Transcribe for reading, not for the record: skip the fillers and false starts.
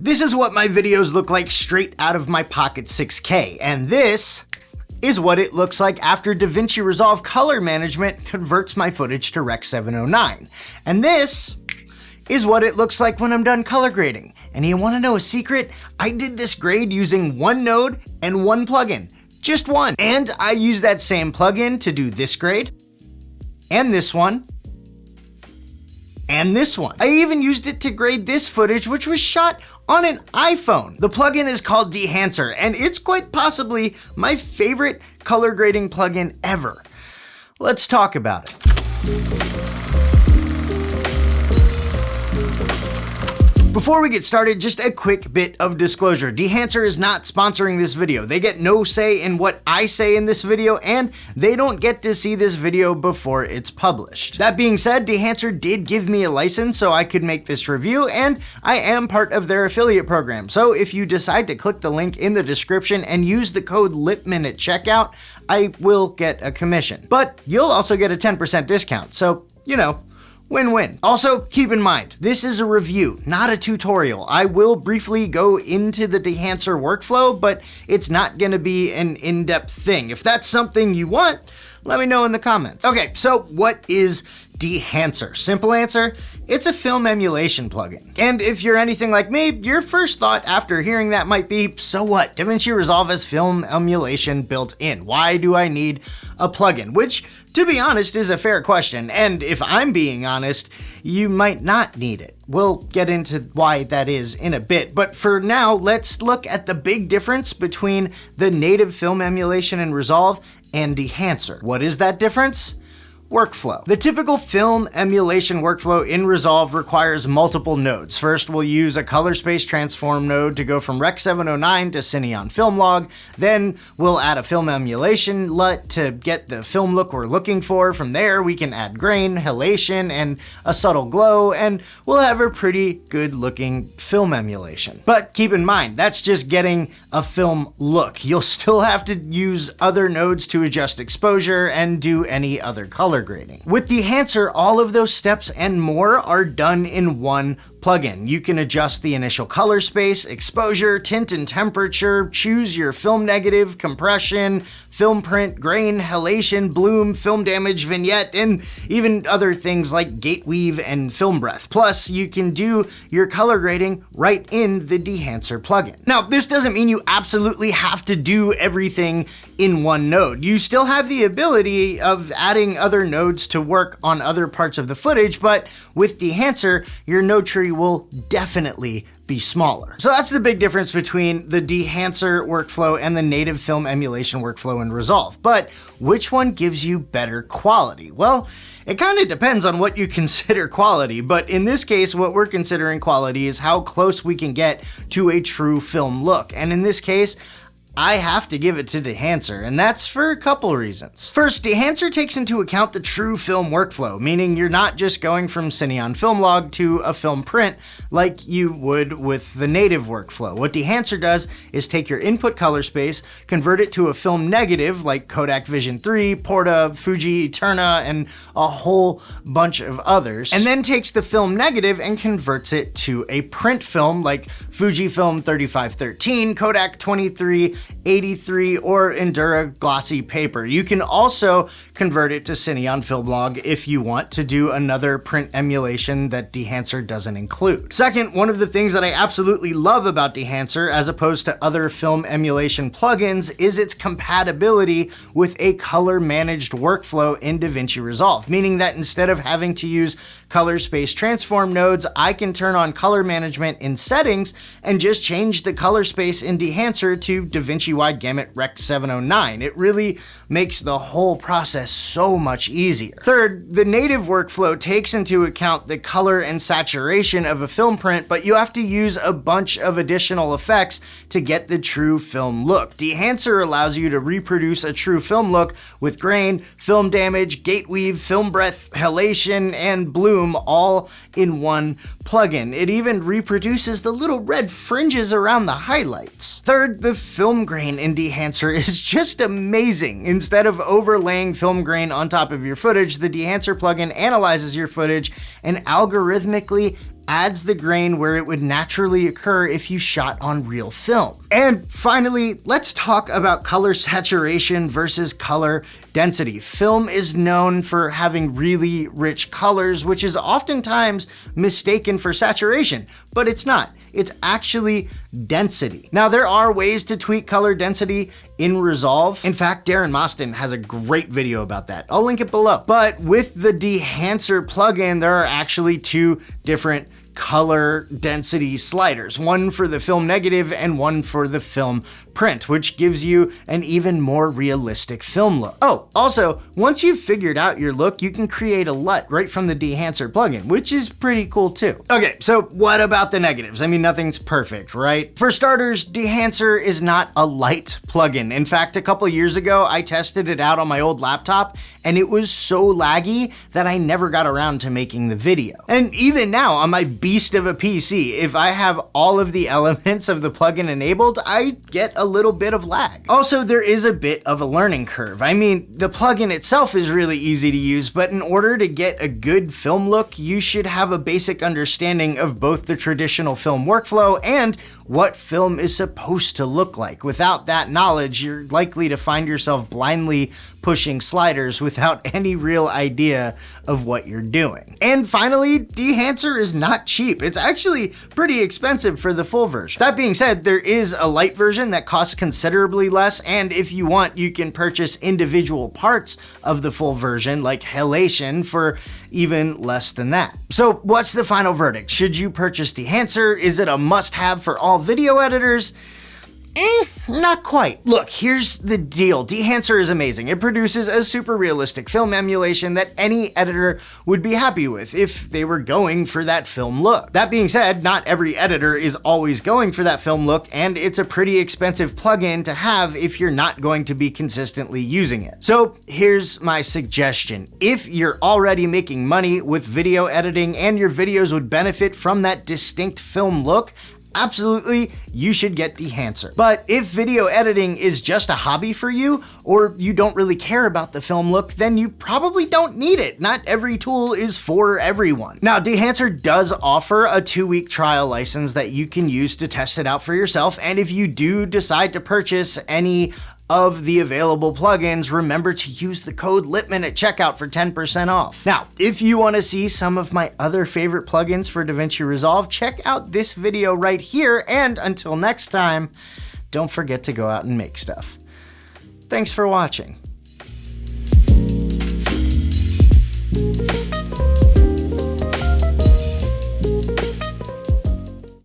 This is what my videos look like straight out of my Pocket 6K, and this is what it looks like after Davinci Resolve color management converts my footage to Rec. 709. And this is what it looks like when I'm done color grading. And you wanna know a secret? I did this grade using one node and one plugin, just one. And I used that same plugin to do this grade, and this one, and this one. I even used it to grade this footage, which was shot on an iPhone. The plugin is called Dehancer, and it's quite possibly my favorite color grading plugin ever. Let's talk about it. Before we get started, just a quick bit of disclosure. Dehancer is not sponsoring this video. They get no say in what I say in this video, and they don't get to see this video before it's published. That being said, Dehancer did give me a license so I could make this review, and I am part of their affiliate program. So if you decide to click the link in the description and use the code Lippman at checkout, I will get a commission. But you'll also get a 10% discount, so, you know, win-win. Also, keep in mind, this is a review, not a tutorial. I will briefly go into the Dehancer workflow, but it's not gonna be an in-depth thing. If that's something you want, let me know in the comments. Okay, so what is Dehancer? Simple answer, it's a film emulation plugin. And if you're anything like me, your first thought after hearing that might be, so what? Davinci Resolve has film emulation built in. Why do I need a plugin? Which, to be honest, is a fair question. And if I'm being honest, you might not need it. We'll get into why that is in a bit. But for now, let's look at the big difference between the native film emulation in Resolve and Dehancer. What is that difference? Workflow. The typical film emulation workflow in Resolve requires multiple nodes. First, we'll use a color space transform node to go from Rec. 709 to Cineon Film Log. Then we'll add a film emulation LUT to get the film look we're looking for. From there, we can add grain, halation, and a subtle glow, and we'll have a pretty good looking film emulation. But keep in mind, that's just getting a film look. You'll still have to use other nodes to adjust exposure and do any other color grading. With Dehancer, all of those steps and more are done in one plugin. You can adjust the initial color space, exposure, tint and temperature, choose your film negative, compression, film print, grain, halation, bloom, film damage, vignette, and even other things like gate weave and film breath. Plus, you can do your color grading right in the Dehancer plugin. Now, this doesn't mean you absolutely have to do everything in one node. You still have the ability of adding other nodes to work on other parts of the footage, but with Dehancer, your node tree will definitely be smaller. So that's the big difference between the Dehancer workflow and the native film emulation workflow in Resolve. But which one gives you better quality? Well, it kind of depends on what you consider quality, but in this case, what we're considering quality is how close we can get to a true film look. And in this case, I have to give it to Dehancer, and that's for a couple reasons. First, Dehancer takes into account the true film workflow, meaning you're not just going from Cineon Film Log to a film print like you would with the native workflow. What Dehancer does is take your input color space, convert it to a film negative like Kodak Vision 3, Porta, Fuji, Eterna, and a whole bunch of others, and then takes the film negative and converts it to a print film like Fujifilm 3513, Kodak 2383, or Endura glossy paper. You can also convert it to Cineon Film Log if you want to do another print emulation that Dehancer doesn't include. Second, one of the things that I absolutely love about Dehancer as opposed to other film emulation plugins is its compatibility with a color managed workflow in Davinci Resolve, meaning that instead of having to use color space transform nodes, I can turn on color management in settings and just change the color space in Dehancer to Davinci Wide Gamut Rec. 709. It really makes the whole process so much easier. Third, the native workflow takes into account the color and saturation of a film print, but you have to use a bunch of additional effects to get the true film look. Dehancer allows you to reproduce a true film look with grain, film damage, gate weave, film breath, halation, and bloom all in one plugin. It even reproduces the little red fringes around the highlights. Third, the film grain in Dehancer is just amazing. Instead of overlaying film grain on top of your footage, the Dehancer plugin analyzes your footage and algorithmically adds the grain where it would naturally occur if you shot on real film. And finally, let's talk about color saturation versus color density. Film is known for having really rich colors, which is oftentimes mistaken for saturation, but it's not. It's actually density. Now, there are ways to tweak color density in Resolve. In fact, Darren Moston has a great video about that. I'll link it below. But with the Dehancer plugin, there are actually two different color density sliders, one for the film negative and one for the film print, which gives you an even more realistic film look. Oh, also, once you've figured out your look, you can create a LUT right from the Dehancer plugin, which is pretty cool too. Okay, so what about the negatives? I mean, nothing's perfect, right? For starters, Dehancer is not a light plugin. In fact, a couple years ago, I tested it out on my old laptop, and it was so laggy that I never got around to making the video. And even now, on my beast of a PC, if I have all of the elements of the plugin enabled, I get a little bit of lag. Also, there is a bit of a learning curve. I mean, the plugin itself is really easy to use, but in order to get a good film look, you should have a basic understanding of both the traditional film workflow and what film is supposed to look like. Without that knowledge, you're likely to find yourself blindly pushing sliders without any real idea of what you're doing. And finally, Dehancer is not cheap. It's actually pretty expensive for the full version. That being said, there is a light version that costs considerably less, and if you want, you can purchase individual parts of the full version, like Emulation, for even less than that. So what's the final verdict? Should you purchase Dehancer? Is it a must-have for all video editors? Not quite. Look, here's the deal. Dehancer is amazing. It produces a super realistic film emulation that any editor would be happy with if they were going for that film look. That being said, not every editor is always going for that film look, and it's a pretty expensive plugin to have if you're not going to be consistently using it. So here's my suggestion. If you're already making money with video editing and your videos would benefit from that distinct film look, absolutely, you should get Dehancer. But if video editing is just a hobby for you, or you don't really care about the film look, then you probably don't need it. Not every tool is for everyone. Now, Dehancer does offer a 2-week trial license that you can use to test it out for yourself, and if you do decide to purchase any of the available plugins, remember to use the code Lippman at checkout for 10% off. Now, if you want to see some of my other favorite plugins for Davinci Resolve, check out this video right here, and until next time, don't forget to go out and make stuff. Thanks for watching.